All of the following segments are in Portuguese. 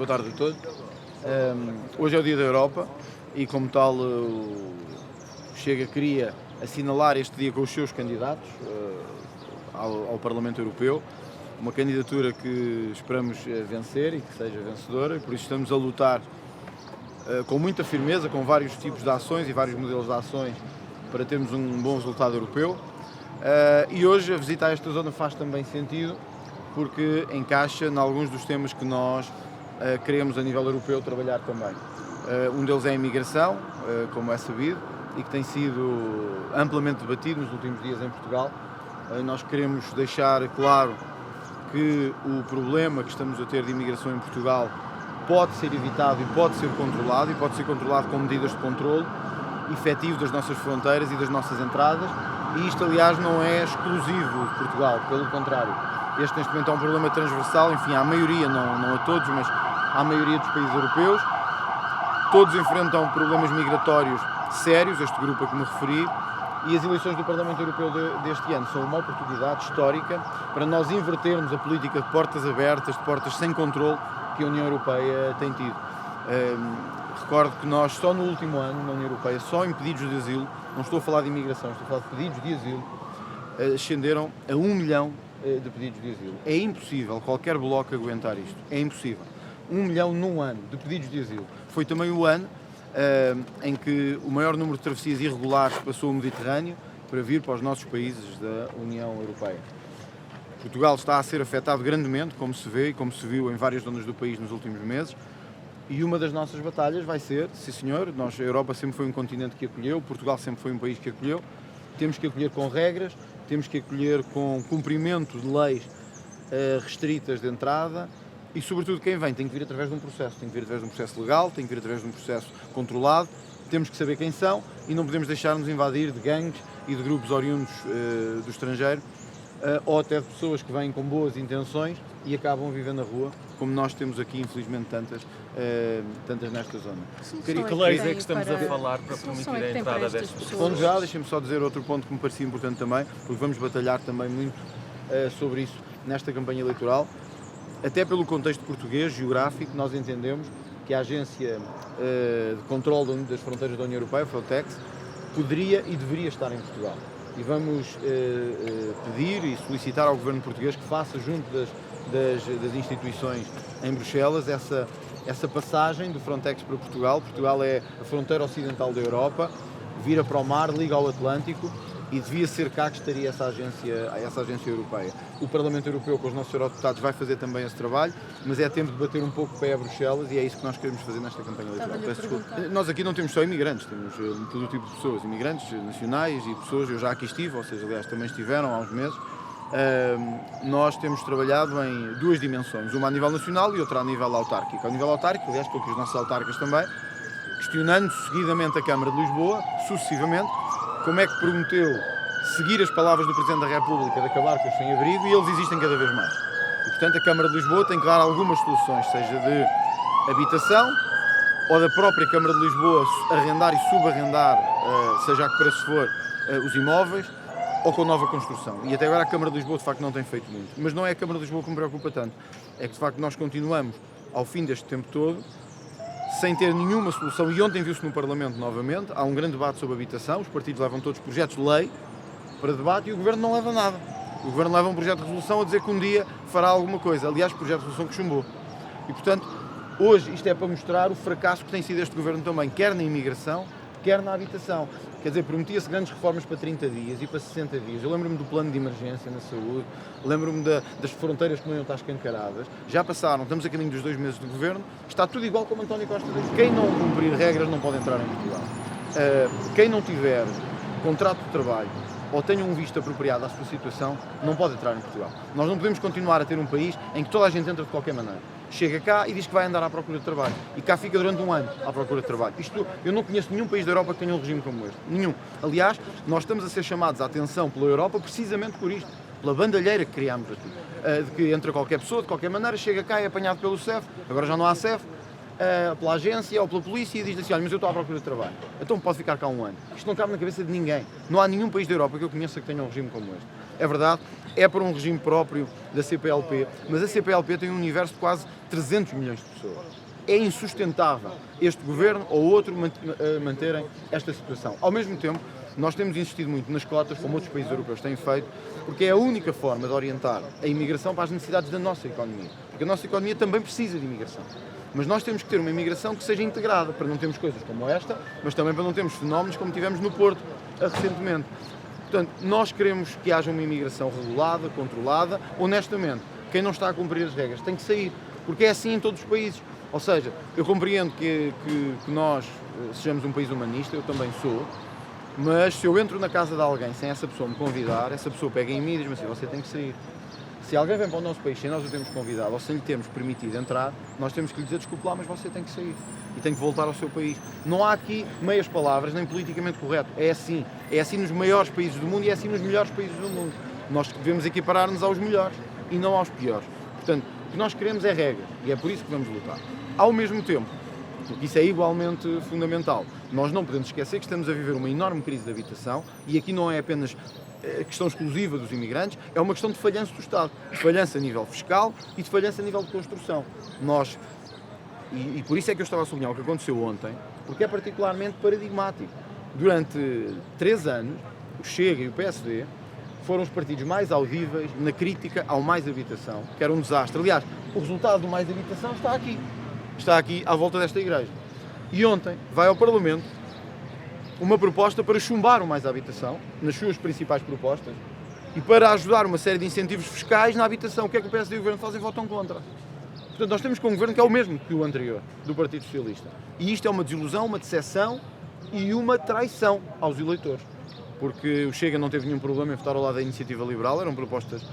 boa tarde a todos. Hoje é o Dia da Europa e, como tal, o Chega queria assinalar este dia com os seus candidatos ao Parlamento Europeu. Uma candidatura que esperamos vencer e que seja vencedora, e por isso estamos a lutar com muita firmeza, com vários tipos de ações e vários modelos de ações para termos um bom resultado europeu. E hoje a visita a esta zona faz também sentido, porque encaixa em alguns dos temas que nós queremos a nível europeu trabalhar também. Um deles é a imigração, como é sabido, e que tem sido amplamente debatido nos últimos dias em Portugal. Nós queremos deixar claro que o problema que estamos a ter de imigração em Portugal pode ser evitado e pode ser controlado com medidas de controle efetivo das nossas fronteiras e das nossas entradas, e isto, aliás, não é exclusivo de Portugal, pelo contrário. Este, neste momento, é um problema transversal, enfim, à maioria, não a todos, mas à maioria dos países europeus. Todos enfrentam problemas migratórios sérios, este grupo a que me referi, e as eleições do Parlamento Europeu deste ano são uma oportunidade histórica para nós invertermos a política de portas abertas, de portas sem controle que a União Europeia tem tido. Recordo que nós, só no último ano, na União Europeia, só em pedidos de asilo, não estou a falar de imigração, estou a falar de pedidos de asilo, ascenderam a 1 milhão de pedidos de asilo. É impossível qualquer bloco aguentar isto, é impossível. 1 milhão num ano de pedidos de asilo. Foi também o ano em que o maior número de travessias irregulares passou o Mediterrâneo para vir para os nossos países da União Europeia. Portugal está a ser afetado grandemente, como se vê e como se viu em várias zonas do país nos últimos meses, e uma das nossas batalhas vai ser, sim senhor, a Europa sempre foi um continente que acolheu, Portugal sempre foi um país que acolheu, temos que acolher com regras, temos que acolher com cumprimento de leis restritas de entrada. E, sobretudo, quem vem tem que vir através de um processo. Tem que vir através de um processo legal, tem que vir através de um processo controlado. Temos que saber quem são e não podemos deixar-nos invadir de gangues e de grupos oriundos do estrangeiro, ou até de pessoas que vêm com boas intenções e acabam a viver na rua, como nós temos aqui, infelizmente, tantas nesta zona. Que leis é que estamos a falar para permitir a entrada destas pessoas? Respondo já, deixem-me só dizer outro ponto que me parecia importante também, porque vamos batalhar também muito sobre isso nesta campanha eleitoral. Até pelo contexto português, geográfico, nós entendemos que a Agência de Controlo das Fronteiras da União Europeia, Frontex, poderia e deveria estar em Portugal. E vamos pedir e solicitar ao Governo português que faça, junto das instituições em Bruxelas, essa passagem do Frontex para Portugal. Portugal é a fronteira ocidental da Europa, vira para o mar, liga ao Atlântico, e devia ser cá que estaria essa agência europeia. O Parlamento Europeu, com os nossos eurodeputados, vai fazer também esse trabalho, mas é tempo de bater um pouco o pé a Bruxelas, e é isso que nós queremos fazer nesta campanha eleitoral. Nós aqui não temos só imigrantes, temos todo o tipo de pessoas, imigrantes nacionais e pessoas, eu já aqui estive, ou seja, aliás, também estiveram há uns meses. Nós temos trabalhado em duas dimensões, uma a nível nacional e outra a nível autárquico. A nível autárquico, aliás, porque os nossos autarcas também, questionando seguidamente a Câmara de Lisboa, sucessivamente, como é que prometeu seguir as palavras do Presidente da República de acabar com os sem-abrigo, e eles existem cada vez mais. E, portanto, a Câmara de Lisboa tem que dar algumas soluções, seja de habitação ou da própria Câmara de Lisboa arrendar e subarrendar, seja a que preço for, os imóveis, ou com nova construção. E até agora a Câmara de Lisboa, de facto, não tem feito muito. Mas não é a Câmara de Lisboa que me preocupa tanto. É que, de facto, nós continuamos, ao fim deste tempo todo, sem ter nenhuma solução, e ontem viu-se no Parlamento novamente, há um grande debate sobre habitação, os partidos levam todos projetos de lei para debate e o Governo não leva nada. O Governo leva um projeto de resolução a dizer que um dia fará alguma coisa, aliás, projeto de resolução que chumbou. E, portanto, hoje isto é para mostrar o fracasso que tem sido este Governo também, quer na imigração, quer na habitação. Quer dizer, prometia-se grandes reformas para 30 dias e para 60 dias. Eu lembro-me do plano de emergência na saúde, lembro-me das fronteiras que não iam estar escancaradas. Já passaram, estamos a caminho dos 2 meses de governo, está tudo igual como António Costa diz. Quem não cumprir regras não pode entrar em Portugal. Quem não tiver contrato de trabalho ou tenha um visto apropriado à sua situação, não pode entrar em Portugal. Nós não podemos continuar a ter um país em que toda a gente entra de qualquer maneira. Chega cá e diz que vai andar à procura de trabalho. E cá fica durante 1 ano à procura de trabalho. Eu não conheço nenhum país da Europa que tenha um regime como este. Nenhum. Aliás, nós estamos a ser chamados à atenção pela Europa precisamente por isto. Pela bandalheira que criámos aqui. De que entra qualquer pessoa, de qualquer maneira, chega cá e é apanhado pelo CEF. Agora já não há CEF. Pela agência ou pela polícia e diz assim, olha, mas eu estou à procura de trabalho. Então pode ficar cá 1 ano. Isto não cabe na cabeça de ninguém. Não há nenhum país da Europa que eu conheça que tenha um regime como este. é verdade, é para um regime próprio da CPLP, mas a CPLP tem um universo de quase 300 milhões de pessoas. É insustentável este governo ou outro manterem esta situação. Ao mesmo tempo, nós temos insistido muito nas cotas, como outros países europeus têm feito, porque é a única forma de orientar a imigração para as necessidades da nossa economia. Porque a nossa economia também precisa de imigração. Mas nós temos que ter uma imigração que seja integrada, para não termos coisas como esta, mas também para não termos fenómenos como tivemos no Porto recentemente. Portanto, nós queremos que haja uma imigração regulada, controlada. Honestamente, quem não está a cumprir as regras tem que sair, porque é assim em todos os países. Ou seja, eu compreendo que nós sejamos um país humanista, eu também sou, mas se eu entro na casa de alguém sem essa pessoa me convidar, essa pessoa pega em mim e diz-me assim, você tem que sair. Se alguém vem para o nosso país sem nós o termos convidado ou sem lhe termos permitido entrar, nós temos que lhe dizer, desculpe lá, mas você tem que sair e tem que voltar ao seu país. Não há aqui meias palavras, nem politicamente correto. É assim nos maiores países do mundo e é assim nos melhores países do mundo. Nós devemos equiparar-nos aos melhores e não aos piores. Portanto, o que nós queremos é regras e é por isso que vamos lutar. Ao mesmo tempo, porque isso é igualmente fundamental, nós não podemos esquecer que estamos a viver uma enorme crise de habitação e aqui não é apenas questão exclusiva dos imigrantes, é uma questão de falhança do Estado, de falhança a nível fiscal e de falhança a nível de construção. E por isso é que eu estava a sublinhar o que aconteceu ontem, porque é particularmente paradigmático. Durante 3 anos, o Chega e o PSD foram os partidos mais audíveis na crítica ao Mais Habitação, que era um desastre. Aliás, o resultado do Mais Habitação está aqui à volta desta igreja. E ontem vai ao Parlamento uma proposta para chumbar o Mais Habitação, nas suas principais propostas, e para ajudar uma série de incentivos fiscais na habitação. O que é que o PSD e o Governo fazem? Votam contra. Portanto, nós temos com um Governo que é o mesmo que o anterior, do Partido Socialista. E isto é uma desilusão, uma decepção e uma traição aos eleitores. Porque o Chega não teve nenhum problema em votar ao lado da Iniciativa Liberal, eram propostas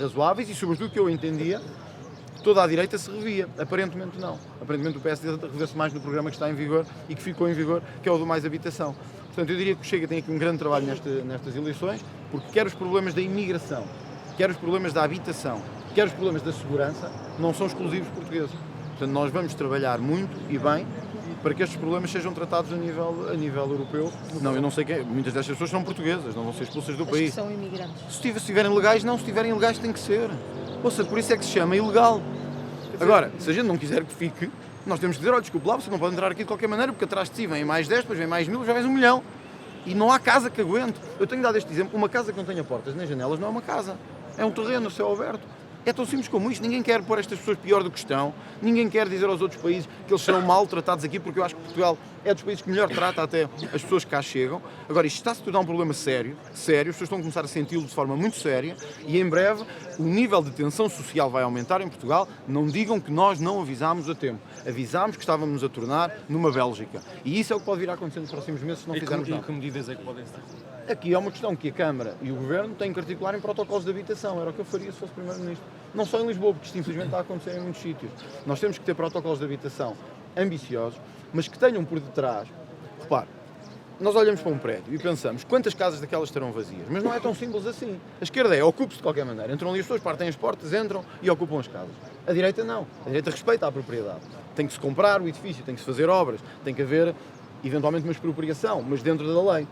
razoáveis e, sobretudo, que eu entendia, toda a direita se revia. Aparentemente não. Aparentemente o PSD revê-se mais no programa que está em vigor e que ficou em vigor, que é o do Mais Habitação. Portanto, eu diria que o Chega tem aqui um grande trabalho nestas eleições, porque quer os problemas da imigração, quer os problemas da habitação, quer os problemas da segurança, não são exclusivos portugueses. Portanto, nós vamos trabalhar muito e bem para que estes problemas sejam tratados a nível europeu. Não, eu não sei quem, muitas destas pessoas são portuguesas, não vão ser expulsas do país. Que são imigrantes. Se estiverem legais, não, se estiverem ilegais tem que ser. Ouça, por isso é que se chama ilegal. Agora, se a gente não quiser que fique, nós temos que dizer, olha, desculpe lá, você não pode entrar aqui de qualquer maneira, porque atrás de si vem mais 10, depois vem mais 1000, já vem 1 milhão. E não há casa que aguente. Eu tenho dado este exemplo, uma casa que não tenha portas nem janelas não é uma casa, é um terreno a céu aberto. É tão simples como isto, ninguém quer pôr estas pessoas pior do que estão, ninguém quer dizer aos outros países que eles serão maltratados aqui, porque eu acho que Portugal é dos países que melhor trata até as pessoas que cá chegam. Agora, isto está-se a tornar um problema sério, as pessoas estão a começar a senti-lo de forma muito séria e em breve o nível de tensão social vai aumentar em Portugal. Não digam que nós não avisámos a tempo, avisámos que estávamos a tornar numa Bélgica e isso é o que pode vir a acontecer nos próximos meses se não fizermos nada. E que medidas é que podem ser? Aqui é uma questão que a Câmara e o Governo têm que articular em protocolos de habitação. Era o que eu faria se fosse Primeiro-Ministro. Não só em Lisboa, porque isto infelizmente está a acontecer em muitos sítios. Nós temos que ter protocolos de habitação ambiciosos, mas que tenham por detrás... Repare, nós olhamos para um prédio e pensamos quantas casas daquelas estarão vazias, mas não é tão simples assim. A esquerda ocupe-se de qualquer maneira. Entram ali as pessoas, partem as portas, entram e ocupam as casas. A direita não. A direita respeita a propriedade. Tem que se comprar o edifício, tem que se fazer obras, tem que haver eventualmente uma expropriação, mas dentro da lei.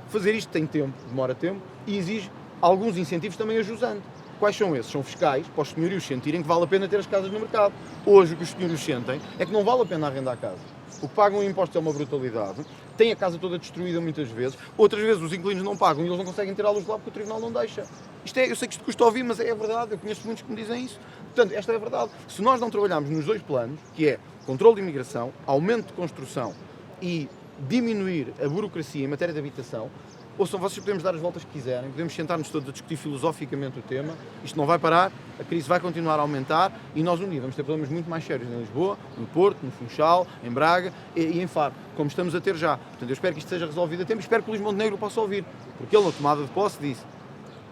Fazer isto tem tempo, demora tempo e exige alguns incentivos também ajusando. Quais são esses? São fiscais, para os senhorios sentirem que vale a pena ter as casas no mercado. Hoje o que os senhorios sentem é que não vale a pena arrendar a casa. O que pagam em impostos é uma brutalidade, têm a casa toda destruída muitas vezes, outras vezes os inquilinos não pagam e eles não conseguem tirar a luz de lá porque o tribunal não deixa. Eu sei que isto custa ouvir, mas é a verdade, eu conheço muitos que me dizem isso. Portanto, esta é a verdade. Se nós não trabalharmos nos dois planos, que é controle de imigração, aumento de construção e diminuir a burocracia em matéria de habitação, ouçam, vocês podemos dar as voltas que quiserem, podemos sentar-nos todos a discutir filosoficamente o tema, isto não vai parar, a crise vai continuar a aumentar e nós um dia vamos ter problemas muito mais sérios em Lisboa, no Porto, no Funchal, em Braga e em Faro, como estamos a ter já. Portanto, eu espero que isto seja resolvido a tempo e espero que o Luís Montenegro o possa ouvir, porque ele na tomada de posse disse: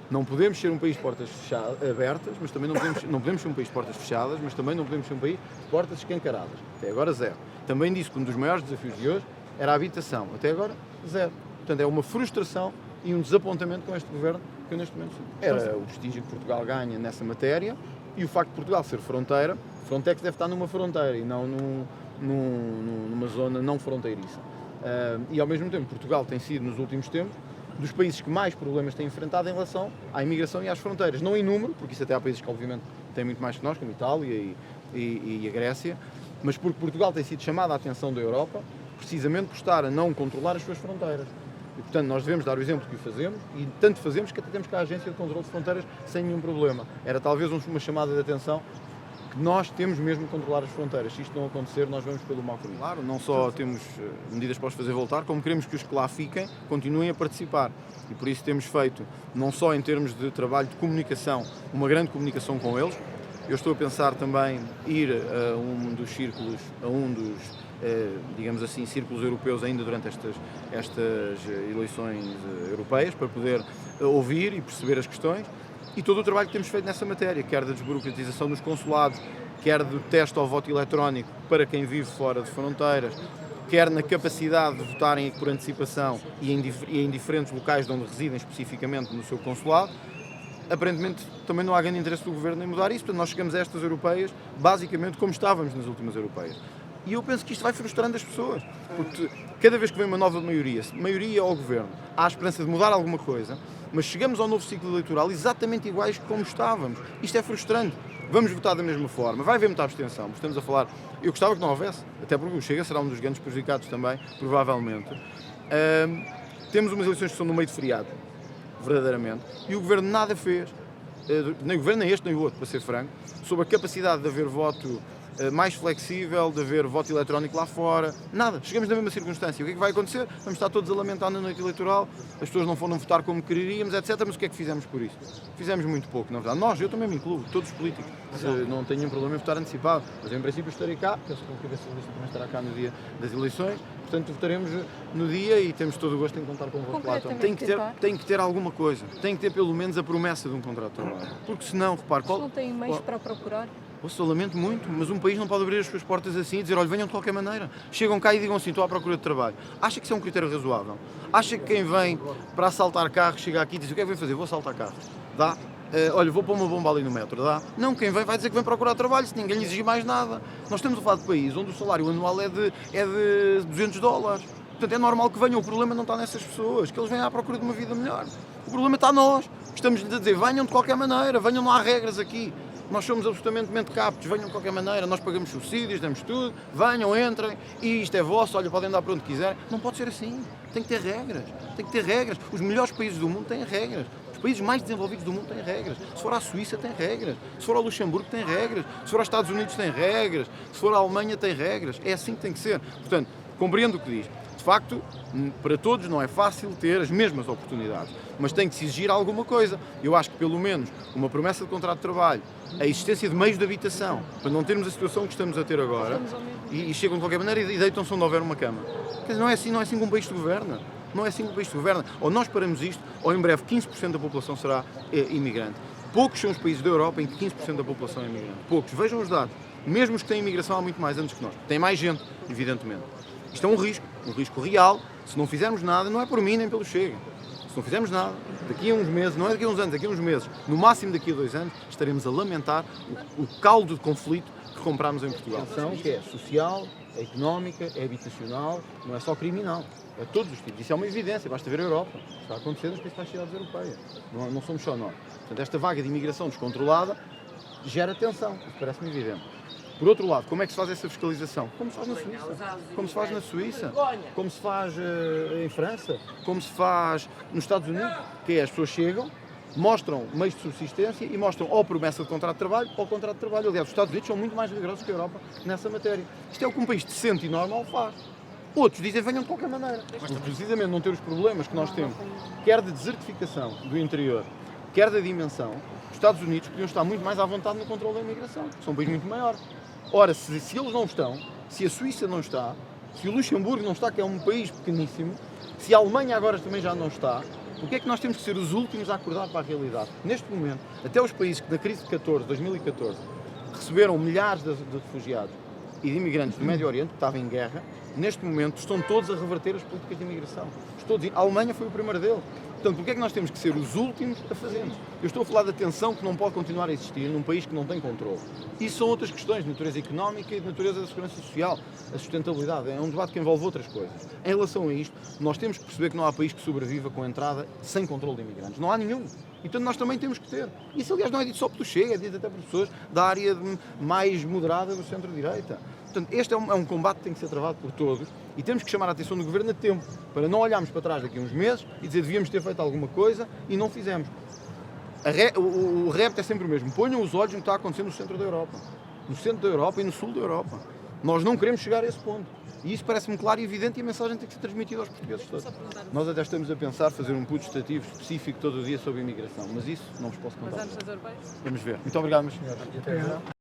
não podemos ser um país de portas abertas, mas também não podemos ser um país de portas fechadas, mas também não podemos ser um país de portas escancaradas. Até agora, zero. Também disse que um dos maiores desafios de hoje era a habitação. Até agora, zero. Portanto, é uma frustração e um desapontamento com este governo que eu neste momento sinto. Era o prestígio que Portugal ganha nessa matéria e o facto de Portugal ser fronteira, Frontex deve estar numa fronteira e não numa zona não fronteiriça. E ao mesmo tempo, Portugal tem sido nos últimos tempos dos países que mais problemas têm enfrentado em relação à imigração e às fronteiras. Não em número, porque isso até há países que obviamente têm muito mais que nós, como a Itália e a Grécia, mas porque Portugal tem sido chamada a atenção da Europa, precisamente por estar a não controlar as suas fronteiras. E, portanto, nós devemos dar o exemplo que o fazemos, e tanto fazemos que até temos cá a Agência de Controlo de Fronteiras sem nenhum problema. Era talvez uma chamada de atenção que nós temos mesmo de controlar as fronteiras. Se isto não acontecer, nós vamos pelo mau caminho. Claro, não só temos medidas para os fazer voltar, como queremos que os que lá fiquem continuem a participar. E por isso temos feito, não só em termos de trabalho de comunicação, uma grande comunicação com eles. Eu estou a pensar também ir a um dos círculos, digamos assim, círculos europeus ainda durante estas eleições europeias, para poder ouvir e perceber as questões. E todo o trabalho que temos feito nessa matéria, quer da desburocratização dos consulados, quer do teste ao voto eletrónico para quem vive fora de fronteiras, quer na capacidade de votarem por antecipação e em diferentes locais de onde residem especificamente no seu consulado, aparentemente também não há grande interesse do Governo em mudar isso. Portanto, nós chegamos a estas europeias basicamente como estávamos nas últimas europeias. E eu penso que isto vai frustrando as pessoas, porque cada vez que vem uma nova maioria ao Governo, há a esperança de mudar alguma coisa, mas chegamos ao novo ciclo eleitoral exatamente iguais como estávamos. Isto é frustrante. Vamos votar da mesma forma, vai haver muita abstenção, estamos a falar, eu gostava que não houvesse, até porque o Chega será um dos grandes prejudicados também, provavelmente. Temos umas eleições que são no meio de feriado, verdadeiramente, e o Governo nada fez, nem o Governo, nem este, nem o outro, para ser franco, sobre a capacidade de haver voto mais flexível, de haver voto eletrónico lá fora, nada. Chegamos na mesma circunstância. O que é que vai acontecer? Vamos estar todos a lamentar na noite eleitoral, as pessoas não foram votar como queríamos, etc. Mas o que é que fizemos por isso? Fizemos muito pouco, na verdade. Nós, eu também me incluo, todos os políticos. Não tenho nenhum problema em votar antecipado, mas em princípio estarei cá, penso que o Partido Socialista também estará cá no dia das eleições, portanto votaremos no dia e temos todo o gosto em contar com o voto lá. Tem que ter alguma coisa, tem que ter pelo menos a promessa de um contrato de trabalho, porque senão, repare... Não têm meios para procurar? Eu lamento muito, mas um país não pode abrir as suas portas assim e dizer, olha, venham de qualquer maneira. Chegam cá e digam assim, estou à procura de trabalho. Acha que isso é um critério razoável? Acha que quem vem para assaltar carros chega aqui e diz, o que é que vem fazer? Vou assaltar carros. Dá? Olha, vou pôr uma bomba ali no metro, dá? Não, quem vem vai dizer que vem procurar trabalho, se ninguém lhe exigir mais nada. Nós estamos a falar de país onde o salário anual é de $200. Portanto, é normal que venham. O problema não está nessas pessoas, que eles vêm à procura de uma vida melhor. O problema está nós, que estamos-lhes a dizer, venham de qualquer maneira, venham, não há regras aqui. Nós somos absolutamente mentecaptos, venham de qualquer maneira, nós pagamos subsídios, damos tudo, venham, entrem, e isto é vosso, olha, podem andar para onde quiserem. Não pode ser assim, tem que ter regras, Os melhores países do mundo têm regras, os países mais desenvolvidos do mundo têm regras. Se for à Suíça tem regras, se for ao Luxemburgo tem regras, se for aos Estados Unidos tem regras, se for à Alemanha tem regras, é assim que tem que ser. Portanto, compreendo o que diz. De facto, para todos não é fácil ter as mesmas oportunidades, mas tem que se exigir alguma coisa. Eu acho que pelo menos uma promessa de contrato de trabalho, a existência de meios de habitação, para não termos a situação que estamos a ter agora, e chegam de qualquer maneira e deitam-se onde houver uma cama. Quer dizer, não é assim que um país se governa. Não é assim que um país se governa. Ou nós paramos isto, ou em breve 15% da população será imigrante. Poucos são os países da Europa em que 15% da população é imigrante. Poucos. Vejam os dados. Mesmo os que têm imigração há muito mais anos que nós. Tem mais gente, evidentemente. Isto é um risco real. Se não fizermos nada, não é por mim nem pelo Chega. Se não fizermos nada, daqui a uns meses, não é daqui a uns anos, daqui a uns meses, no máximo daqui a 2 anos, estaremos a lamentar o caldo de conflito que comprámos em Portugal. A ação que é social, é económica, é habitacional, não é só criminal. É todos os tipos. Isso é uma evidência, basta ver a Europa. Está a acontecer nas principais cidades europeias. Não somos só nós. Portanto, esta vaga de imigração descontrolada gera tensão. Isso parece-me evidente. Por outro lado, como é que se faz essa fiscalização? Como se faz na Suíça, como se faz na Suíça, como se faz em França, como se faz nos Estados Unidos, que é as pessoas chegam, mostram meios de subsistência e mostram ou promessa de contrato de trabalho ou contrato de trabalho. Aliás, os Estados Unidos são muito mais rigorosos que a Europa nessa matéria. Isto é o que um país decente e normal faz. Outros dizem venham de qualquer maneira. Mas precisamente não ter os problemas que nós temos, quer de desertificação do interior, quer da dimensão, os Estados Unidos podiam estar muito mais à vontade no controle da imigração. São um país muito maior. Ora, se eles não estão, se a Suíça não está, se o Luxemburgo não está, que é um país pequeníssimo, se a Alemanha agora também já não está, porque é que nós temos que ser os últimos a acordar para a realidade? Neste momento, até os países que na crise de 2014, receberam milhares de refugiados e de imigrantes do Médio Oriente, que estavam em guerra, neste momento estão todos a reverter as políticas de imigração. A Alemanha foi o primeiro dele. Portanto, porque é que nós temos que ser os últimos a fazermos? Eu estou a falar da tensão que não pode continuar a existir num país que não tem controle. Isso são outras questões de natureza económica e de natureza da segurança social, a sustentabilidade. É um debate que envolve outras coisas. Em relação a isto, nós temos que perceber que não há país que sobreviva com a entrada sem controle de imigrantes. Não há nenhum. E, portanto, nós também temos que ter. Isso, aliás, não é dito só pelo Chega, é dito até por pessoas da área mais moderada do centro-direita. Portanto, este é um combate que tem que ser travado por todos e temos que chamar a atenção do Governo a tempo, para não olharmos para trás daqui a uns meses e dizer devíamos ter feito alguma coisa e não fizemos. O repto é sempre o mesmo. Ponham os olhos no que está acontecendo no centro da Europa. No centro da Europa e no sul da Europa. Nós não queremos chegar a esse ponto. E isso parece-me claro e evidente e a mensagem tem que ser transmitida aos portugueses todos. Nós até estamos a pensar fazer um putestativo específico todo o dia sobre a imigração, mas isso não vos posso contar. Mas antes das europeias? Vamos ver. Muito obrigado, meus senhores.